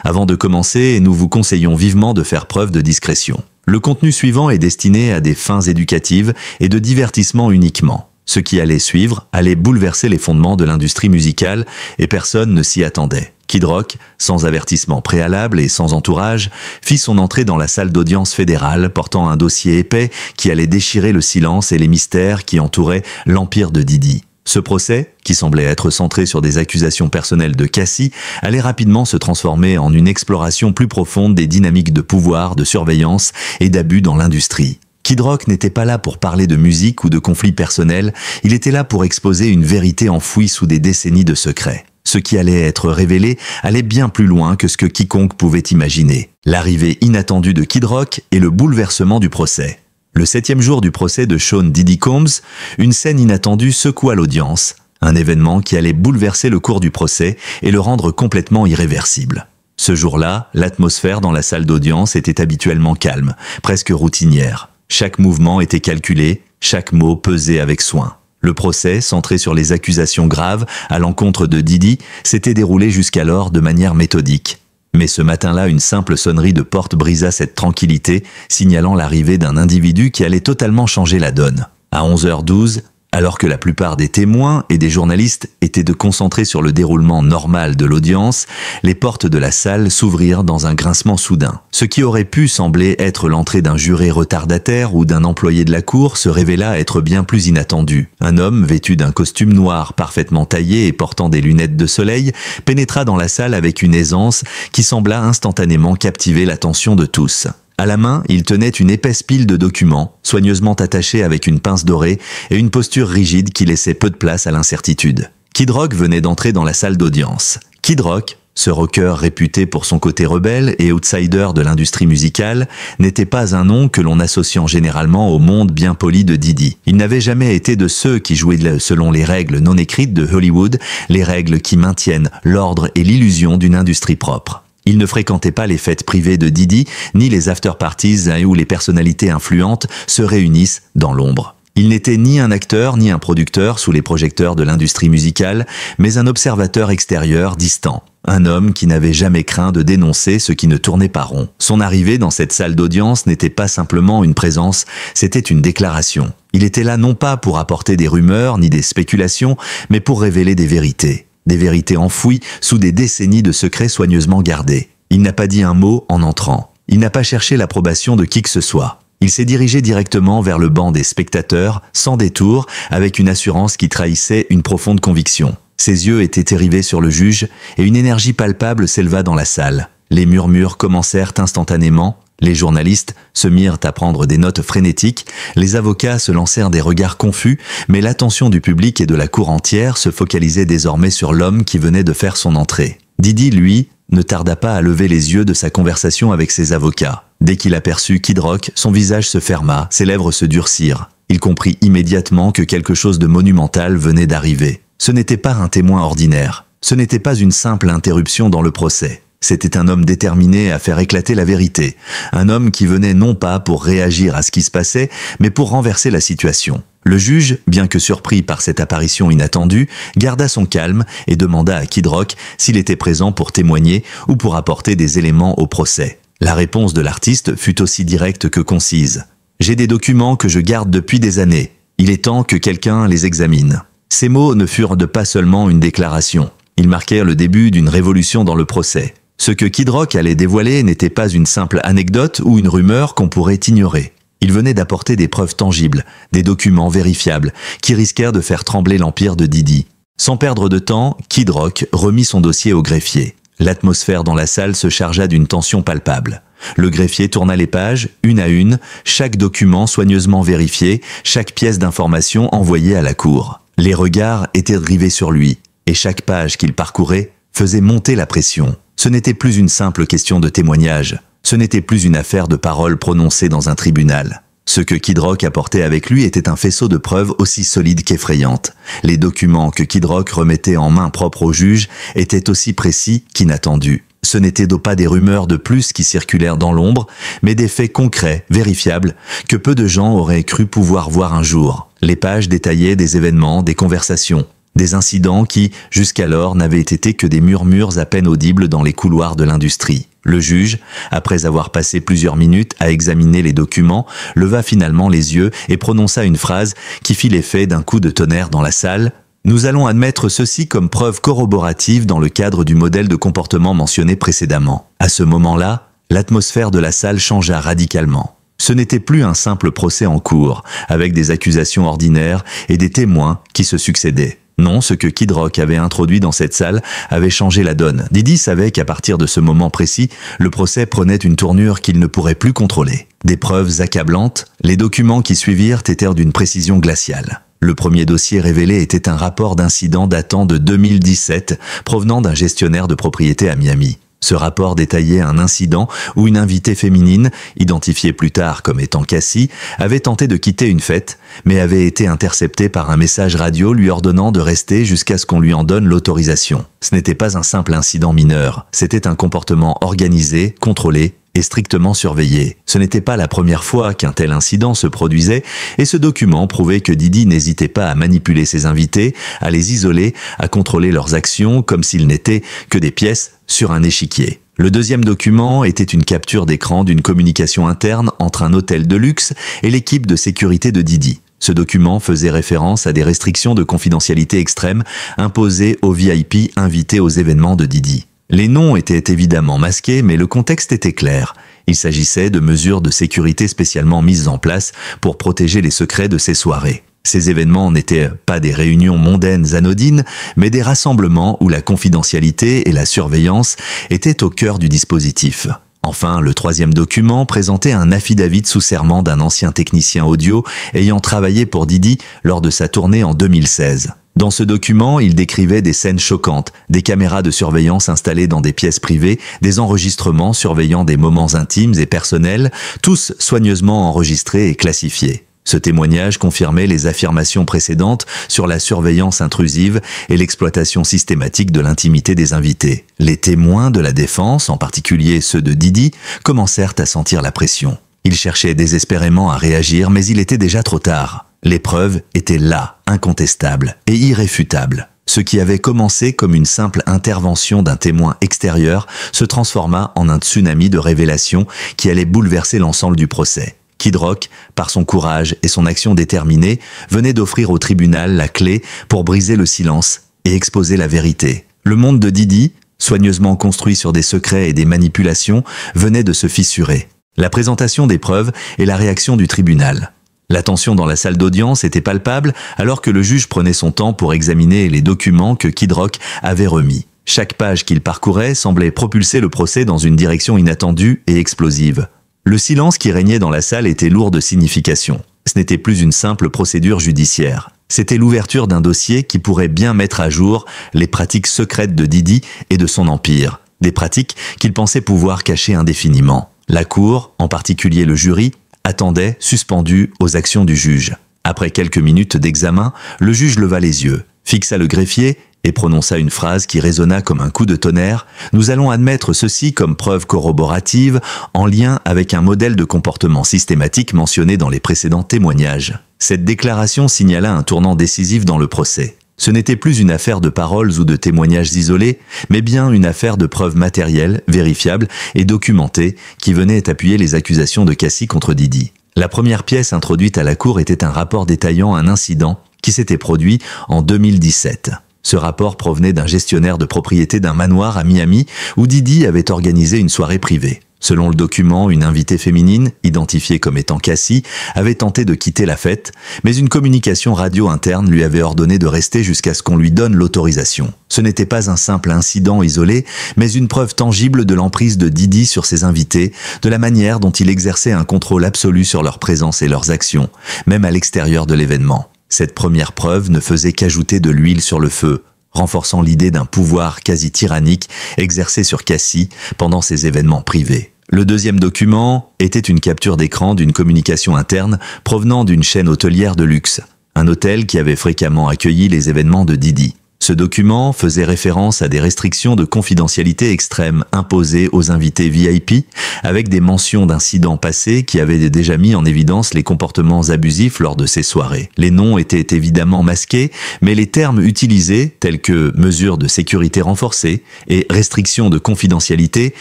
Avant de commencer, nous vous conseillons vivement de faire preuve de discrétion. Le contenu suivant est destiné à des fins éducatives et de divertissement uniquement. Ce qui allait suivre allait bouleverser les fondements de l'industrie musicale et personne ne s'y attendait. Kid Rock, sans avertissement préalable et sans entourage, fit son entrée dans la salle d'audience fédérale portant un dossier épais qui allait déchirer le silence et les mystères qui entouraient l'empire de Diddy. Ce procès, qui semblait être centré sur des accusations personnelles de Cassie, allait rapidement se transformer en une exploration plus profonde des dynamiques de pouvoir, de surveillance et d'abus dans l'industrie. Kid Rock n'était pas là pour parler de musique ou de conflits personnels, il était là pour exposer une vérité enfouie sous des décennies de secrets. Ce qui allait être révélé allait bien plus loin que ce que quiconque pouvait imaginer. L'arrivée inattendue de Kid Rock et le bouleversement du procès. Le 7e jour du procès de Sean Diddy Combs, une scène inattendue secoua l'audience, un événement qui allait bouleverser le cours du procès et le rendre complètement irréversible. Ce jour-là, l'atmosphère dans la salle d'audience était habituellement calme, presque routinière. Chaque mouvement était calculé, chaque mot pesé avec soin. Le procès, centré sur les accusations graves à l'encontre de Diddy, s'était déroulé jusqu'alors de manière méthodique. Mais ce matin-là, une simple sonnerie de porte brisa cette tranquillité, signalant l'arrivée d'un individu qui allait totalement changer la donne. À 11h12, alors que la plupart des témoins et des journalistes étaient de concentrés sur le déroulement normal de l'audience, les portes de la salle s'ouvrirent dans un grincement soudain. Ce qui aurait pu sembler être l'entrée d'un juré retardataire ou d'un employé de la cour se révéla être bien plus inattendu. Un homme vêtu d'un costume noir parfaitement taillé et portant des lunettes de soleil pénétra dans la salle avec une aisance qui sembla instantanément captiver l'attention de tous. À la main, il tenait une épaisse pile de documents, soigneusement attachés avec une pince dorée et une posture rigide qui laissait peu de place à l'incertitude. Kid Rock venait d'entrer dans la salle d'audience. Kid Rock, ce rocker réputé pour son côté rebelle et outsider de l'industrie musicale, n'était pas un nom que l'on associant généralement au monde bien poli de Diddy. Il n'avait jamais été de ceux qui jouaient selon les règles non écrites de Hollywood, les règles qui maintiennent l'ordre et l'illusion d'une industrie propre. Il ne fréquentait pas les fêtes privées de Diddy, ni les after-parties où les personnalités influentes se réunissent dans l'ombre. Il n'était ni un acteur ni un producteur sous les projecteurs de l'industrie musicale, mais un observateur extérieur distant. Un homme qui n'avait jamais craint de dénoncer ce qui ne tournait pas rond. Son arrivée dans cette salle d'audience n'était pas simplement une présence, c'était une déclaration. Il était là non pas pour apporter des rumeurs ni des spéculations, mais pour révéler des vérités. Des vérités enfouies sous des décennies de secrets soigneusement gardés. Il n'a pas dit un mot en entrant. Il n'a pas cherché l'approbation de qui que ce soit. Il s'est dirigé directement vers le banc des spectateurs, sans détour, avec une assurance qui trahissait une profonde conviction. Ses yeux étaient rivés sur le juge, et une énergie palpable s'éleva dans la salle. Les murmures commencèrent instantanément, les journalistes se mirent à prendre des notes frénétiques, les avocats se lancèrent des regards confus, mais l'attention du public et de la cour entière se focalisait désormais sur l'homme qui venait de faire son entrée. Diddy, lui, ne tarda pas à lever les yeux de sa conversation avec ses avocats. Dès qu'il aperçut Kid Rock, son visage se ferma, ses lèvres se durcirent. Il comprit immédiatement que quelque chose de monumental venait d'arriver. Ce n'était pas un témoin ordinaire. Ce n'était pas une simple interruption dans le procès. C'était un homme déterminé à faire éclater la vérité. Un homme qui venait non pas pour réagir à ce qui se passait, mais pour renverser la situation. Le juge, bien que surpris par cette apparition inattendue, garda son calme et demanda à Kid Rock s'il était présent pour témoigner ou pour apporter des éléments au procès. La réponse de l'artiste fut aussi directe que concise. « J'ai des documents que je garde depuis des années. Il est temps que quelqu'un les examine. » Ces mots ne furent pas seulement une déclaration. Ils marquèrent le début d'une révolution dans le procès. Ce que Kid Rock allait dévoiler n'était pas une simple anecdote ou une rumeur qu'on pourrait ignorer. Il venait d'apporter des preuves tangibles, des documents vérifiables, qui risquèrent de faire trembler l'empire de Diddy. Sans perdre de temps, Kid Rock remit son dossier au greffier. L'atmosphère dans la salle se chargea d'une tension palpable. Le greffier tourna les pages, une à une, chaque document soigneusement vérifié, chaque pièce d'information envoyée à la cour. Les regards étaient rivés sur lui, et chaque page qu'il parcourait faisait monter la pression. Ce n'était plus une simple question de témoignage, ce n'était plus une affaire de paroles prononcées dans un tribunal. Ce que Kid Rock apportait avec lui était un faisceau de preuves aussi solide qu'effrayante. Les documents que Kid Rock remettait en main propre au juge étaient aussi précis qu'inattendus. Ce n'étaient pas des rumeurs de plus qui circulèrent dans l'ombre, mais des faits concrets, vérifiables, que peu de gens auraient cru pouvoir voir un jour. Les pages détaillaient des événements, des conversations. Des incidents qui, jusqu'alors, n'avaient été que des murmures à peine audibles dans les couloirs de l'industrie. Le juge, après avoir passé plusieurs minutes à examiner les documents, leva finalement les yeux et prononça une phrase qui fit l'effet d'un coup de tonnerre dans la salle. « Nous allons admettre ceci comme preuve corroborative dans le cadre du modèle de comportement mentionné précédemment. » À ce moment-là, l'atmosphère de la salle changea radicalement. Ce n'était plus un simple procès en cours, avec des accusations ordinaires et des témoins qui se succédaient. Non, ce que Kid Rock avait introduit dans cette salle avait changé la donne. Didi savait qu'à partir de ce moment précis, le procès prenait une tournure qu'il ne pourrait plus contrôler. Des preuves accablantes, les documents qui suivirent étaient d'une précision glaciale. Le premier dossier révélé était un rapport d'incident datant de 2017, provenant d'un gestionnaire de propriété à Miami. Ce rapport détaillait un incident où une invitée féminine, identifiée plus tard comme étant Cassie, avait tenté de quitter une fête, mais avait été interceptée par un message radio lui ordonnant de rester jusqu'à ce qu'on lui en donne l'autorisation. Ce n'était pas un simple incident mineur, c'était un comportement organisé, contrôlé et strictement surveillé. Ce n'était pas la première fois qu'un tel incident se produisait, et ce document prouvait que Didi n'hésitait pas à manipuler ses invités, à les isoler, à contrôler leurs actions comme s'ils n'étaient que des pièces sur un échiquier. Le deuxième document était une capture d'écran d'une communication interne entre un hôtel de luxe et l'équipe de sécurité de Didi. Ce document faisait référence à des restrictions de confidentialité extrêmes imposées aux VIP invités aux événements de Didi. Les noms étaient évidemment masqués, mais le contexte était clair. Il s'agissait de mesures de sécurité spécialement mises en place pour protéger les secrets de ces soirées. Ces événements n'étaient pas des réunions mondaines anodines, mais des rassemblements où la confidentialité et la surveillance étaient au cœur du dispositif. Enfin, le troisième document présentait un affidavit sous serment d'un ancien technicien audio ayant travaillé pour Didi lors de sa tournée en 2016. Dans ce document, il décrivait des scènes choquantes, des caméras de surveillance installées dans des pièces privées, des enregistrements surveillant des moments intimes et personnels, tous soigneusement enregistrés et classifiés. Ce témoignage confirmait les affirmations précédentes sur la surveillance intrusive et l'exploitation systématique de l'intimité des invités. Les témoins de la défense, en particulier ceux de Didi, commencèrent à sentir la pression. Ils cherchaient désespérément à réagir, mais il était déjà trop tard. Les preuves étaient là, incontestables et irréfutables. Ce qui avait commencé comme une simple intervention d'un témoin extérieur se transforma en un tsunami de révélations qui allait bouleverser l'ensemble du procès. Kid Rock, par son courage et son action déterminée, venait d'offrir au tribunal la clé pour briser le silence et exposer la vérité. Le monde de Didi, soigneusement construit sur des secrets et des manipulations, venait de se fissurer. La présentation des preuves et la réaction du tribunal. La tension dans la salle d'audience était palpable alors que le juge prenait son temps pour examiner les documents que Kid Rock avait remis. Chaque page qu'il parcourait semblait propulser le procès dans une direction inattendue et explosive. Le silence qui régnait dans la salle était lourd de signification. Ce n'était plus une simple procédure judiciaire. C'était l'ouverture d'un dossier qui pourrait bien mettre à jour les pratiques secrètes de Didi et de son empire. Des pratiques qu'il pensait pouvoir cacher indéfiniment. La cour, en particulier le jury, attendait, suspendu aux actions du juge. Après quelques minutes d'examen, le juge leva les yeux, fixa le greffier et prononça une phrase qui résonna comme un coup de tonnerre. « Nous allons admettre ceci comme preuve corroborative en lien avec un modèle de comportement systématique mentionné dans les précédents témoignages. » Cette déclaration signala un tournant décisif dans le procès. Ce n'était plus une affaire de paroles ou de témoignages isolés, mais bien une affaire de preuves matérielles, vérifiables et documentées qui venaient appuyer les accusations de Cassie contre Didi. La première pièce introduite à la cour était un rapport détaillant un incident qui s'était produit en 2017. Ce rapport provenait d'un gestionnaire de propriété d'un manoir à Miami où Didi avait organisé une soirée privée. Selon le document, une invitée féminine, identifiée comme étant Cassie, avait tenté de quitter la fête, mais une communication radio interne lui avait ordonné de rester jusqu'à ce qu'on lui donne l'autorisation. Ce n'était pas un simple incident isolé, mais une preuve tangible de l'emprise de Didi sur ses invités, de la manière dont il exerçait un contrôle absolu sur leur présence et leurs actions, même à l'extérieur de l'événement. Cette première preuve ne faisait qu'ajouter de l'huile sur le feu, renforçant l'idée d'un pouvoir quasi tyrannique exercé sur Cassie pendant ces événements privés. Le deuxième document était une capture d'écran d'une communication interne provenant d'une chaîne hôtelière de luxe, un hôtel qui avait fréquemment accueilli les événements de Didi. Ce document faisait référence à des restrictions de confidentialité extrêmes imposées aux invités VIP, avec des mentions d'incidents passés qui avaient déjà mis en évidence les comportements abusifs lors de ces soirées. Les noms étaient évidemment masqués, mais les termes utilisés, tels que mesures de sécurité renforcées et restrictions de confidentialité,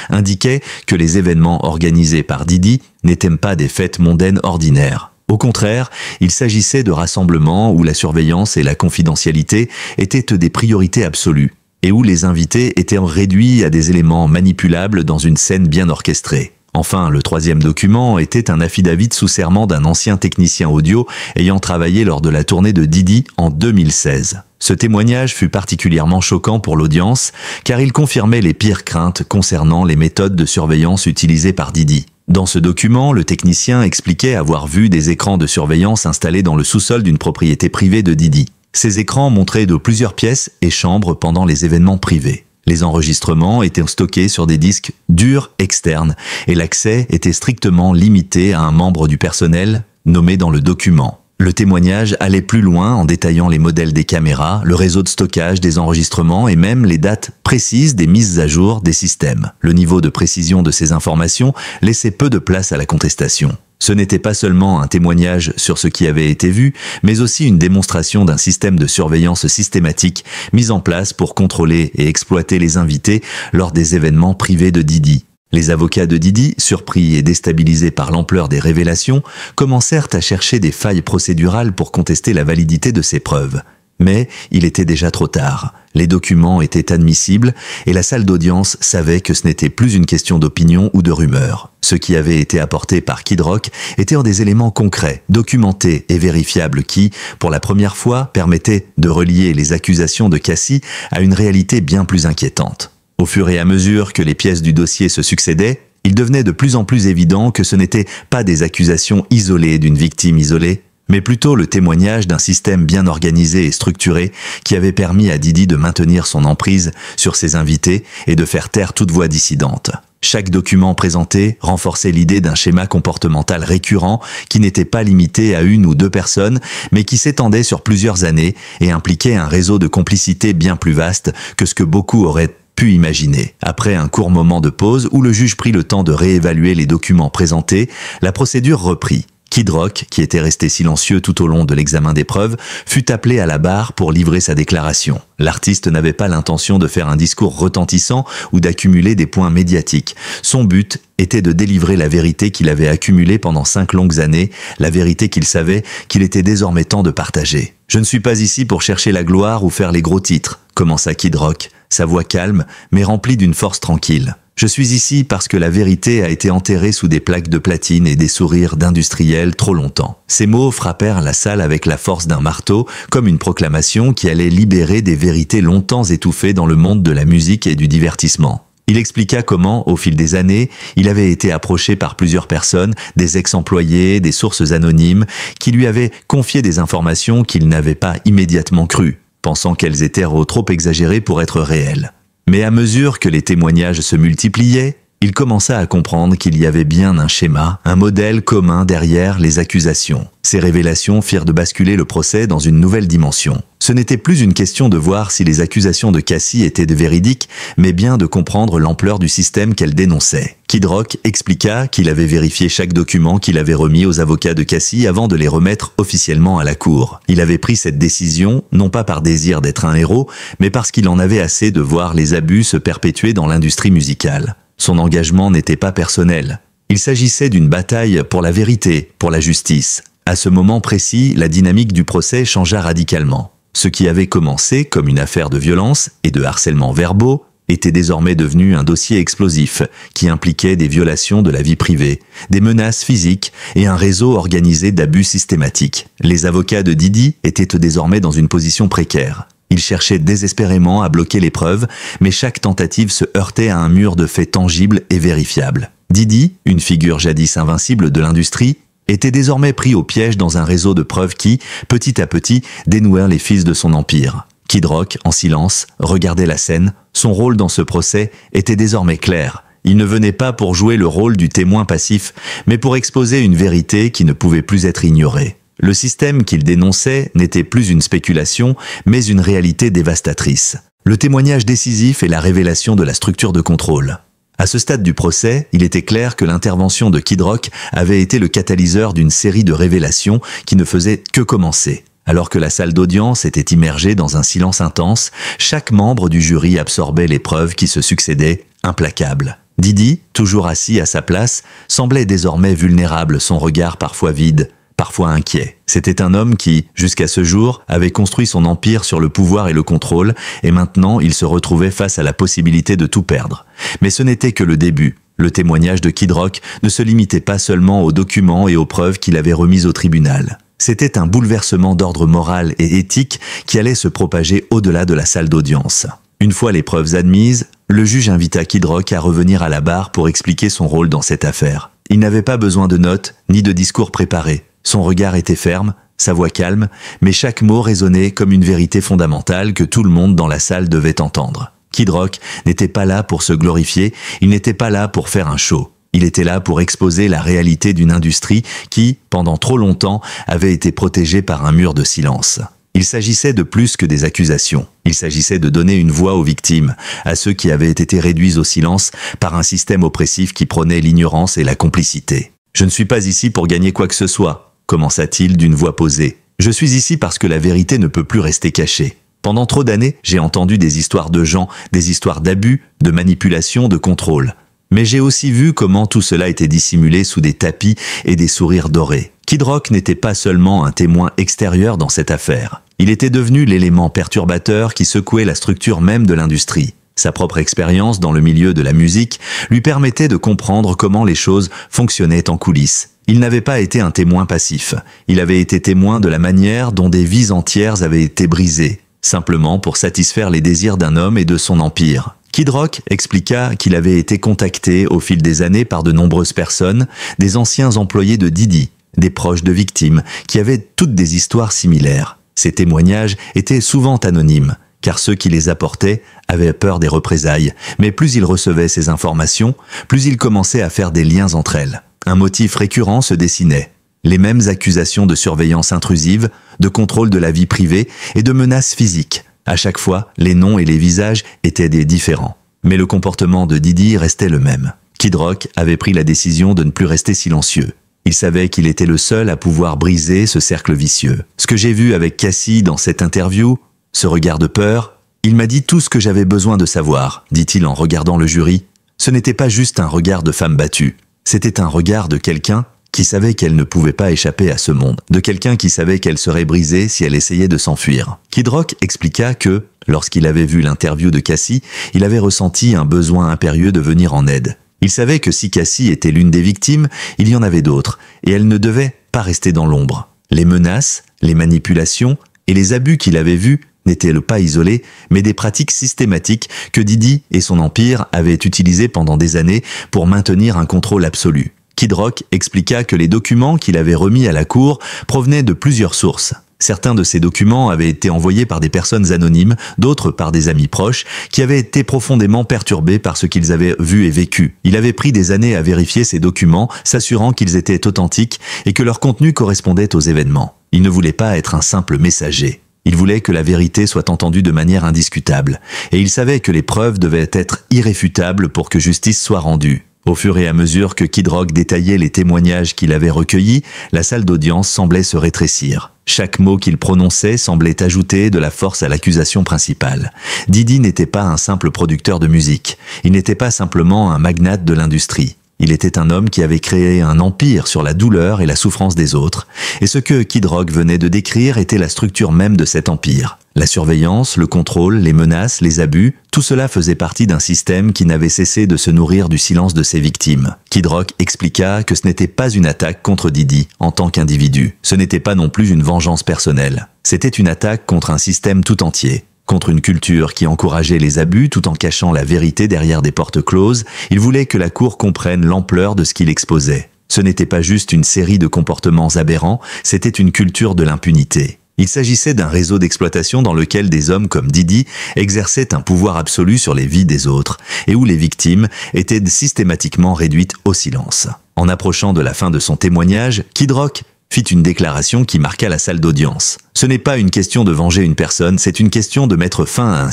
indiquaient que les événements organisés par Didi n'étaient pas des fêtes mondaines ordinaires. Au contraire, il s'agissait de rassemblements où la surveillance et la confidentialité étaient des priorités absolues, et où les invités étaient réduits à des éléments manipulables dans une scène bien orchestrée. Enfin, le troisième document était un affidavit sous serment d'un ancien technicien audio ayant travaillé lors de la tournée de Didi en 2016. Ce témoignage fut particulièrement choquant pour l'audience, car il confirmait les pires craintes concernant les méthodes de surveillance utilisées par Didi. Dans ce document, le technicien expliquait avoir vu des écrans de surveillance installés dans le sous-sol d'une propriété privée de Didi. Ces écrans montraient de plusieurs pièces et chambres pendant les événements privés. Les enregistrements étaient stockés sur des disques durs externes et l'accès était strictement limité à un membre du personnel nommé dans le document. Le témoignage allait plus loin en détaillant les modèles des caméras, le réseau de stockage des enregistrements et même les dates précises des mises à jour des systèmes. Le niveau de précision de ces informations laissait peu de place à la contestation. Ce n'était pas seulement un témoignage sur ce qui avait été vu, mais aussi une démonstration d'un système de surveillance systématique mis en place pour contrôler et exploiter les invités lors des événements privés de Didi. Les avocats de Didi, surpris et déstabilisés par l'ampleur des révélations, commencèrent à chercher des failles procédurales pour contester la validité de ces preuves. Mais il était déjà trop tard. Les documents étaient admissibles et la salle d'audience savait que ce n'était plus une question d'opinion ou de rumeur. Ce qui avait été apporté par Kid Rock étaient des éléments concrets, documentés et vérifiables qui, pour la première fois, permettaient de relier les accusations de Cassie à une réalité bien plus inquiétante. Au fur et à mesure que les pièces du dossier se succédaient, il devenait de plus en plus évident que ce n'étaient pas des accusations isolées d'une victime isolée, mais plutôt le témoignage d'un système bien organisé et structuré qui avait permis à Didi de maintenir son emprise sur ses invités et de faire taire toute voix dissidente. Chaque document présenté renforçait l'idée d'un schéma comportemental récurrent qui n'était pas limité à une ou deux personnes, mais qui s'étendait sur plusieurs années et impliquait un réseau de complicité bien plus vaste que ce que beaucoup auraient pu imaginer. Après un court moment de pause où le juge prit le temps de réévaluer les documents présentés, la procédure reprit. Kid Rock, qui était resté silencieux tout au long de l'examen des preuves, fut appelé à la barre pour livrer sa déclaration. L'artiste n'avait pas l'intention de faire un discours retentissant ou d'accumuler des points médiatiques. Son but était de délivrer la vérité qu'il avait accumulée pendant 5 longues années, la vérité qu'il savait qu'il était désormais temps de partager. « Je ne suis pas ici pour chercher la gloire ou faire les gros titres », commença Kid Rock, sa voix calme mais remplie d'une force tranquille. Je suis ici parce que la vérité a été enterrée sous des plaques de platine et des sourires d'industriels trop longtemps. Ces mots frappèrent la salle avec la force d'un marteau, comme une proclamation qui allait libérer des vérités longtemps étouffées dans le monde de la musique et du divertissement. Il expliqua comment, au fil des années, il avait été approché par plusieurs personnes, des ex-employés, des sources anonymes, qui lui avaient confié des informations qu'il n'avait pas immédiatement crues, pensant qu'elles étaient trop exagérées pour être réelles. Mais à mesure que les témoignages se multipliaient, il commença à comprendre qu'il y avait bien un schéma, un modèle commun derrière les accusations. Ces révélations firent de basculer le procès dans une nouvelle dimension. Ce n'était plus une question de voir si les accusations de Cassie étaient véridiques, mais bien de comprendre l'ampleur du système qu'elle dénonçait. Kid Rock expliqua qu'il avait vérifié chaque document qu'il avait remis aux avocats de Cassie avant de les remettre officiellement à la cour. Il avait pris cette décision, non pas par désir d'être un héros, mais parce qu'il en avait assez de voir les abus se perpétuer dans l'industrie musicale. Son engagement n'était pas personnel. Il s'agissait d'une bataille pour la vérité, pour la justice. À ce moment précis, la dynamique du procès changea radicalement. Ce qui avait commencé comme une affaire de violence et de harcèlement verbaux était désormais devenu un dossier explosif qui impliquait des violations de la vie privée, des menaces physiques et un réseau organisé d'abus systématiques. Les avocats de Didi étaient désormais dans une position précaire. Ils cherchaient désespérément à bloquer les preuves, mais chaque tentative se heurtait à un mur de faits tangibles et vérifiables. Didi, une figure jadis invincible de l'industrie, était désormais pris au piège dans un réseau de preuves qui, petit à petit, dénouèrent les fils de son empire. Kid Rock, en silence, regardait la scène. Son rôle dans ce procès était désormais clair. Il ne venait pas pour jouer le rôle du témoin passif, mais pour exposer une vérité qui ne pouvait plus être ignorée. Le système qu'il dénonçait n'était plus une spéculation, mais une réalité dévastatrice. Le témoignage décisif est la révélation de la structure de contrôle. À ce stade du procès, il était clair que l'intervention de Kid Rock avait été le catalyseur d'une série de révélations qui ne faisaient que commencer. Alors que la salle d'audience était immergée dans un silence intense, chaque membre du jury absorbait les preuves qui se succédaient, implacables. Didi, toujours assis à sa place, semblait désormais vulnérable, son regard parfois vide, parfois inquiet. C'était un homme qui, jusqu'à ce jour, avait construit son empire sur le pouvoir et le contrôle, et maintenant il se retrouvait face à la possibilité de tout perdre. Mais ce n'était que le début. Le témoignage de Kid Rock ne se limitait pas seulement aux documents et aux preuves qu'il avait remises au tribunal. C'était un bouleversement d'ordre moral et éthique qui allait se propager au-delà de la salle d'audience. Une fois les preuves admises, le juge invita Kid Rock à revenir à la barre pour expliquer son rôle dans cette affaire. Il n'avait pas besoin de notes ni de discours préparés. Son regard était ferme, sa voix calme, mais chaque mot résonnait comme une vérité fondamentale que tout le monde dans la salle devait entendre. Kid Rock n'était pas là pour se glorifier, il n'était pas là pour faire un show. Il était là pour exposer la réalité d'une industrie qui, pendant trop longtemps, avait été protégée par un mur de silence. Il s'agissait de plus que des accusations. Il s'agissait de donner une voix aux victimes, à ceux qui avaient été réduits au silence par un système oppressif qui prônait l'ignorance et la complicité. « Je ne suis pas ici pour gagner quoi que ce soit », commença-t-il d'une voix posée. « Je suis ici parce que la vérité ne peut plus rester cachée. Pendant trop d'années, j'ai entendu des histoires de gens, des histoires d'abus, de manipulation, de contrôle. Mais j'ai aussi vu comment tout cela était dissimulé sous des tapis et des sourires dorés. Kid Rock n'était pas seulement un témoin extérieur dans cette affaire. Il était devenu l'élément perturbateur qui secouait la structure même de l'industrie. Sa propre expérience dans le milieu de la musique lui permettait de comprendre comment les choses fonctionnaient en coulisses. Il n'avait pas été un témoin passif. Il avait été témoin de la manière dont des vies entières avaient été brisées, simplement pour satisfaire les désirs d'un homme et de son empire. Kid Rock expliqua qu'il avait été contacté au fil des années par de nombreuses personnes, des anciens employés de Didi, des proches de victimes, qui avaient toutes des histoires similaires. Ces témoignages étaient souvent anonymes, car ceux qui les apportaient avaient peur des représailles, mais plus ils recevaient ces informations, plus ils commençaient à faire des liens entre elles. Un motif récurrent se dessinait. Les mêmes accusations de surveillance intrusive, de contrôle de la vie privée et de menaces physiques. À chaque fois, les noms et les visages étaient des différents. Mais le comportement de Didi restait le même. Kid Rock avait pris la décision de ne plus rester silencieux. Il savait qu'il était le seul à pouvoir briser ce cercle vicieux. Ce que j'ai vu avec Cassie dans cette interview, ce regard de peur, il m'a dit tout ce que j'avais besoin de savoir, dit-il en regardant le jury. Ce n'était pas juste un regard de femme battue. C'était un regard de quelqu'un qui savait qu'elle ne pouvait pas échapper à ce monde, de quelqu'un qui savait qu'elle serait brisée si elle essayait de s'enfuir. Kid Rock expliqua que, lorsqu'il avait vu l'interview de Cassie, il avait ressenti un besoin impérieux de venir en aide. Il savait que si Cassie était l'une des victimes, il y en avait d'autres, et elle ne devait pas rester dans l'ombre. Les menaces, les manipulations et les abus qu'il avait vus n'étaient pas isolés, mais des pratiques systématiques que Didi et son empire avaient utilisées pendant des années pour maintenir un contrôle absolu. Kid Rock expliqua que les documents qu'il avait remis à la cour provenaient de plusieurs sources. Certains de ces documents avaient été envoyés par des personnes anonymes, d'autres par des amis proches, qui avaient été profondément perturbés par ce qu'ils avaient vu et vécu. Il avait pris des années à vérifier ces documents, s'assurant qu'ils étaient authentiques et que leur contenu correspondait aux événements. Il ne voulait pas être un simple messager. Il voulait que la vérité soit entendue de manière indiscutable, et il savait que les preuves devaient être irréfutables pour que justice soit rendue. Au fur et à mesure que Kid Rock détaillait les témoignages qu'il avait recueillis, la salle d'audience semblait se rétrécir. Chaque mot qu'il prononçait semblait ajouter de la force à l'accusation principale. Didi n'était pas un simple producteur de musique. Il n'était pas simplement un magnate de l'industrie. Il était un homme qui avait créé un empire sur la douleur et la souffrance des autres. Et ce que Kid Rock venait de décrire était la structure même de cet empire. La surveillance, le contrôle, les menaces, les abus, tout cela faisait partie d'un système qui n'avait cessé de se nourrir du silence de ses victimes. Kid Rock expliqua que ce n'était pas une attaque contre Didi en tant qu'individu. Ce n'était pas non plus une vengeance personnelle. C'était une attaque contre un système tout entier. Contre une culture qui encourageait les abus tout en cachant la vérité derrière des portes closes, il voulait que la cour comprenne l'ampleur de ce qu'il exposait. Ce n'était pas juste une série de comportements aberrants, c'était une culture de l'impunité. Il s'agissait d'un réseau d'exploitation dans lequel des hommes comme Didi exerçaient un pouvoir absolu sur les vies des autres, et où les victimes étaient systématiquement réduites au silence. En approchant de la fin de son témoignage, Kid Rock fit une déclaration qui marqua la salle d'audience. Ce n'est pas une question de venger une personne, c'est une question de mettre fin à un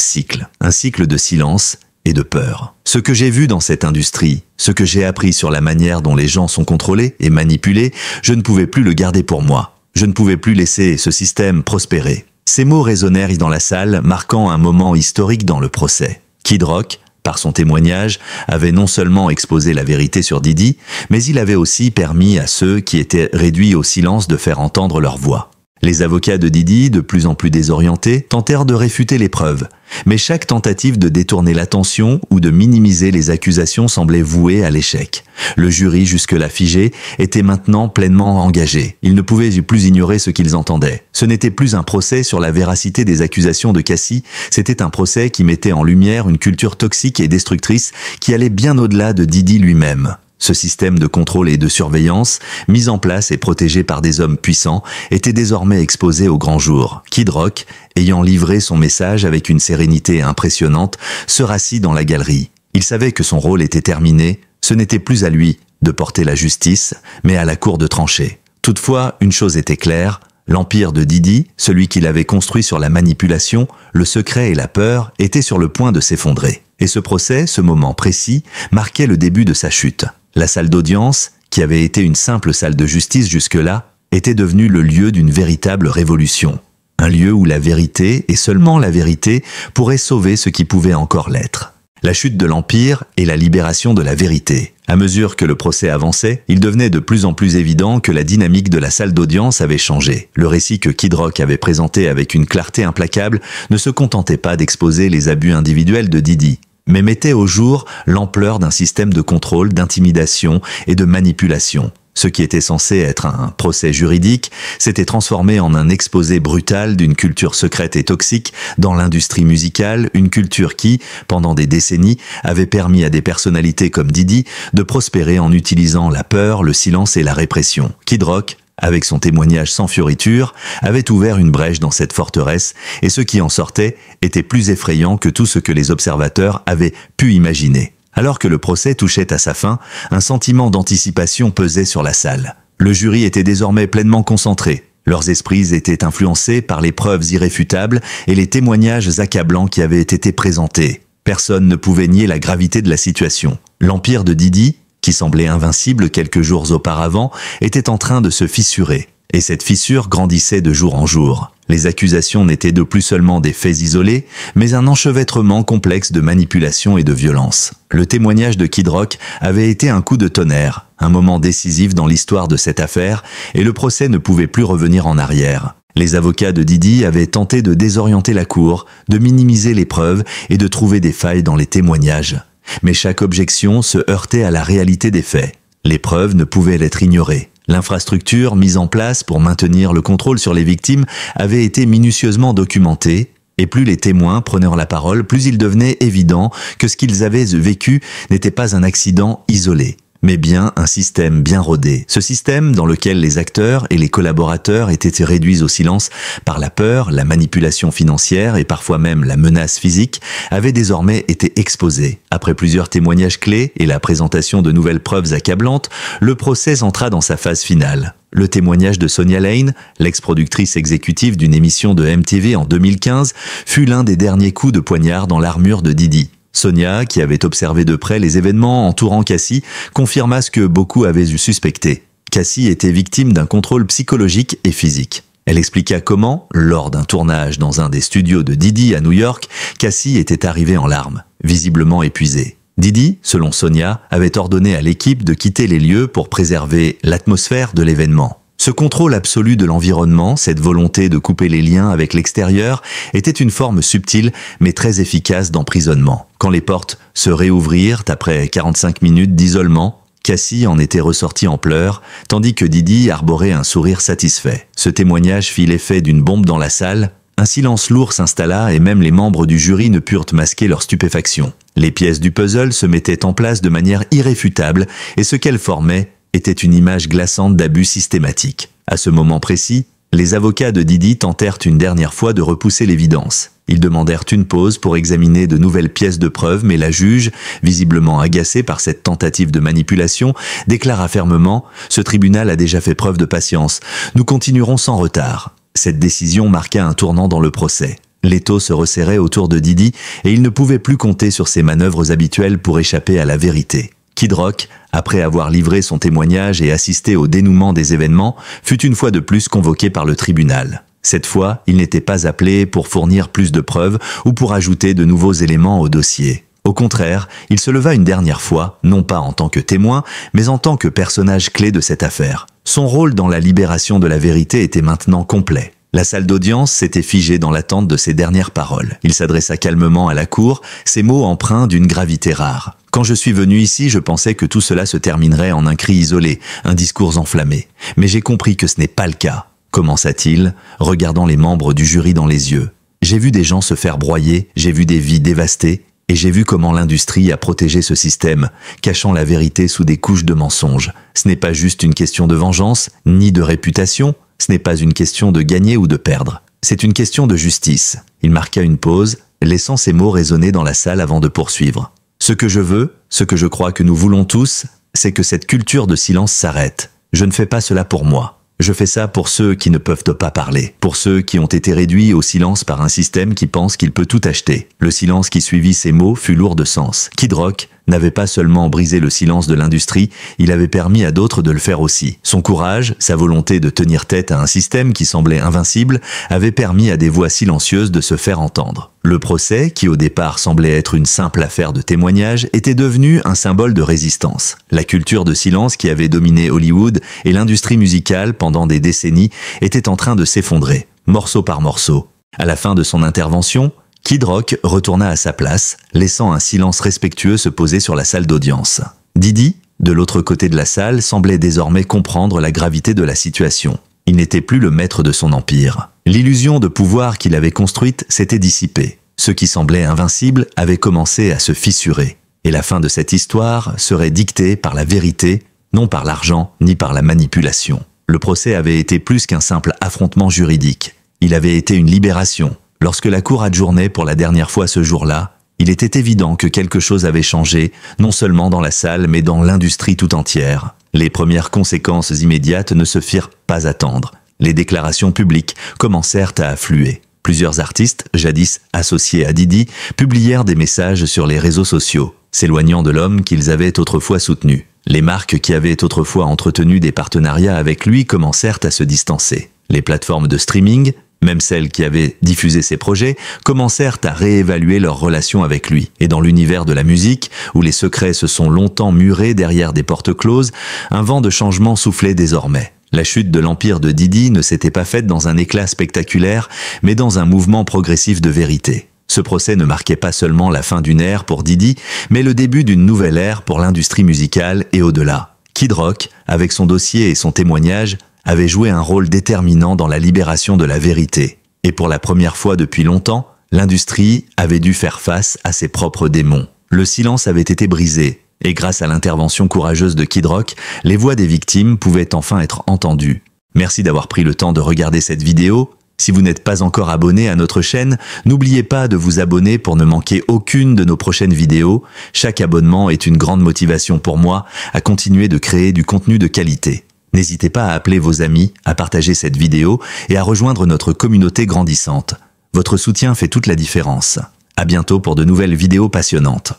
cycle de silence et de peur. Ce que j'ai vu dans cette industrie, ce que j'ai appris sur la manière dont les gens sont contrôlés et manipulés, je ne pouvais plus le garder pour moi. Je ne pouvais plus laisser ce système prospérer. Ces mots résonnèrent dans la salle, marquant un moment historique dans le procès. Kid Rock, par son témoignage, avait non seulement exposé la vérité sur Diddy, mais il avait aussi permis à ceux qui étaient réduits au silence de faire entendre leur voix. Les avocats de Diddy, de plus en plus désorientés, tentèrent de réfuter les preuves. Mais chaque tentative de détourner l'attention ou de minimiser les accusations semblait vouée à l'échec. Le jury, jusque-là figé, était maintenant pleinement engagé. Ils ne pouvaient plus ignorer ce qu'ils entendaient. Ce n'était plus un procès sur la véracité des accusations de Cassie, c'était un procès qui mettait en lumière une culture toxique et destructrice qui allait bien au-delà de Diddy lui-même. Ce système de contrôle et de surveillance, mis en place et protégé par des hommes puissants, était désormais exposé au grand jour. Kid Rock, ayant livré son message avec une sérénité impressionnante, se rassit dans la galerie. Il savait que son rôle était terminé, ce n'était plus à lui de porter la justice, mais à la cour de trancher. Toutefois, une chose était claire, l'empire de Diddy, celui qu'il avait construit sur la manipulation, le secret et la peur, était sur le point de s'effondrer. Et ce procès, ce moment précis, marquait le début de sa chute. La salle d'audience, qui avait été une simple salle de justice jusque-là, était devenue le lieu d'une véritable révolution. Un lieu où la vérité, et seulement la vérité, pourrait sauver ce qui pouvait encore l'être. La chute de l'Empire et la libération de la vérité. À mesure que le procès avançait, il devenait de plus en plus évident que la dynamique de la salle d'audience avait changé. Le récit que Kid Rock avait présenté avec une clarté implacable ne se contentait pas d'exposer les abus individuels de Diddy, mais mettait au jour l'ampleur d'un système de contrôle, d'intimidation et de manipulation. Ce qui était censé être un procès juridique s'était transformé en un exposé brutal d'une culture secrète et toxique dans l'industrie musicale, une culture qui, pendant des décennies, avait permis à des personnalités comme Diddy de prospérer en utilisant la peur, le silence et la répression. Kid Rock, avec son témoignage sans fioriture, avait ouvert une brèche dans cette forteresse et ce qui en sortait était plus effrayant que tout ce que les observateurs avaient pu imaginer. Alors que le procès touchait à sa fin, un sentiment d'anticipation pesait sur la salle. Le jury était désormais pleinement concentré. Leurs esprits étaient influencés par les preuves irréfutables et les témoignages accablants qui avaient été présentés. Personne ne pouvait nier la gravité de la situation. L'empire de Diddy, qui semblait invincible quelques jours auparavant, était en train de se fissurer. Et cette fissure grandissait de jour en jour. Les accusations n'étaient de plus seulement des faits isolés, mais un enchevêtrement complexe de manipulation et de violence. Le témoignage de Kid Rock avait été un coup de tonnerre, un moment décisif dans l'histoire de cette affaire, et le procès ne pouvait plus revenir en arrière. Les avocats de Diddy avaient tenté de désorienter la cour, de minimiser les preuves et de trouver des failles dans les témoignages. Mais chaque objection se heurtait à la réalité des faits. Les preuves ne pouvaient être ignorées. L'infrastructure mise en place pour maintenir le contrôle sur les victimes avait été minutieusement documentée, et plus les témoins prenaient la parole, plus il devenait évident que ce qu'ils avaient vécu n'était pas un accident isolé, mais bien un système bien rodé. Ce système dans lequel les acteurs et les collaborateurs étaient réduits au silence par la peur, la manipulation financière et parfois même la menace physique avait désormais été exposé. Après plusieurs témoignages clés et la présentation de nouvelles preuves accablantes, le procès entra dans sa phase finale. Le témoignage de Sonia Lane, l'ex-productrice exécutive d'une émission de MTV en 2015, fut l'un des derniers coups de poignard dans l'armure de Diddy. Sonia, qui avait observé de près les événements entourant Cassie, confirma ce que beaucoup avaient suspecté. Cassie était victime d'un contrôle psychologique et physique. Elle expliqua comment, lors d'un tournage dans un des studios de Diddy à New York, Cassie était arrivée en larmes, visiblement épuisée. Diddy, selon Sonia, avait ordonné à l'équipe de quitter les lieux pour préserver l'atmosphère de l'événement. Ce contrôle absolu de l'environnement, cette volonté de couper les liens avec l'extérieur, était une forme subtile mais très efficace d'emprisonnement. Quand les portes se réouvrirent après 45 minutes d'isolement, Cassie en était ressortie en pleurs, tandis que Diddy arborait un sourire satisfait. Ce témoignage fit l'effet d'une bombe dans la salle. Un silence lourd s'installa et même les membres du jury ne purent masquer leur stupéfaction. Les pièces du puzzle se mettaient en place de manière irréfutable et ce qu'elles formaient était une image glaçante d'abus systématiques. À ce moment précis, les avocats de Diddy tentèrent une dernière fois de repousser l'évidence. Ils demandèrent une pause pour examiner de nouvelles pièces de preuve, mais la juge, visiblement agacée par cette tentative de manipulation, déclara fermement « Ce tribunal a déjà fait preuve de patience. Nous continuerons sans retard ». Cette décision marqua un tournant dans le procès. L'étau se resserrait autour de Didi et il ne pouvait plus compter sur ses manœuvres habituelles pour échapper à la vérité. Kid Rock, après avoir livré son témoignage et assisté au dénouement des événements, fut une fois de plus convoqué par le tribunal. Cette fois, il n'était pas appelé pour fournir plus de preuves ou pour ajouter de nouveaux éléments au dossier. Au contraire, il se leva une dernière fois, non pas en tant que témoin, mais en tant que personnage clé de cette affaire. Son rôle dans la libération de la vérité était maintenant complet. La salle d'audience s'était figée dans l'attente de ses dernières paroles. Il s'adressa calmement à la cour, ses mots empreints d'une gravité rare. « Quand je suis venu ici, je pensais que tout cela se terminerait en un cri isolé, un discours enflammé. Mais j'ai compris que ce n'est pas le cas. » Commença-t-il, regardant les membres du jury dans les yeux. « J'ai vu des gens se faire broyer, j'ai vu des vies dévastées, et j'ai vu comment l'industrie a protégé ce système, cachant la vérité sous des couches de mensonges. Ce n'est pas juste une question de vengeance, ni de réputation. Ce n'est pas une question de gagner ou de perdre. C'est une question de justice. » Il marqua une pause, laissant ces mots résonner dans la salle avant de poursuivre. « Ce que je veux, ce que je crois que nous voulons tous, c'est que cette culture de silence s'arrête. Je ne fais pas cela pour moi. Je fais ça pour ceux qui ne peuvent pas parler, pour ceux qui ont été réduits au silence par un système qui pense qu'il peut tout acheter. » Le silence qui suivit ces mots fut lourd de sens. Kid Rock n'avait pas seulement brisé le silence de l'industrie, il avait permis à d'autres de le faire aussi. Son courage, sa volonté de tenir tête à un système qui semblait invincible, avait permis à des voix silencieuses de se faire entendre. Le procès, qui au départ semblait être une simple affaire de témoignage, était devenu un symbole de résistance. La culture de silence qui avait dominé Hollywood et l'industrie musicale pendant des décennies était en train de s'effondrer, morceau par morceau. À la fin de son intervention, Kid Rock retourna à sa place, laissant un silence respectueux se poser sur la salle d'audience. Didi, de l'autre côté de la salle, semblait désormais comprendre la gravité de la situation. Il n'était plus le maître de son empire. L'illusion de pouvoir qu'il avait construite s'était dissipée. Ce qui semblait invincible avait commencé à se fissurer. Et la fin de cette histoire serait dictée par la vérité, non par l'argent ni par la manipulation. Le procès avait été plus qu'un simple affrontement juridique. Il avait été une libération. Lorsque la cour adjournait pour la dernière fois ce jour-là, il était évident que quelque chose avait changé, non seulement dans la salle, mais dans l'industrie tout entière. Les premières conséquences immédiates ne se firent pas attendre. Les déclarations publiques commencèrent à affluer. Plusieurs artistes, jadis associés à Didi, publièrent des messages sur les réseaux sociaux, s'éloignant de l'homme qu'ils avaient autrefois soutenu. Les marques qui avaient autrefois entretenu des partenariats avec lui commencèrent à se distancer. Les plateformes de streaming, même celles qui avaient diffusé ses projets, commencèrent à réévaluer leur relation avec lui. Et dans l'univers de la musique, où les secrets se sont longtemps murés derrière des portes closes, un vent de changement soufflait désormais. La chute de l'empire de Didi ne s'était pas faite dans un éclat spectaculaire, mais dans un mouvement progressif de vérité. Ce procès ne marquait pas seulement la fin d'une ère pour Didi, mais le début d'une nouvelle ère pour l'industrie musicale et au-delà. Kid Rock, avec son dossier et son témoignage, avait joué un rôle déterminant dans la libération de la vérité. Et pour la première fois depuis longtemps, l'industrie avait dû faire face à ses propres démons. Le silence avait été brisé, et grâce à l'intervention courageuse de Kid Rock, les voix des victimes pouvaient enfin être entendues. Merci d'avoir pris le temps de regarder cette vidéo. Si vous n'êtes pas encore abonné à notre chaîne, n'oubliez pas de vous abonner pour ne manquer aucune de nos prochaines vidéos. Chaque abonnement est une grande motivation pour moi à continuer de créer du contenu de qualité. N'hésitez pas à appeler vos amis, à partager cette vidéo et à rejoindre notre communauté grandissante. Votre soutien fait toute la différence. À bientôt pour de nouvelles vidéos passionnantes.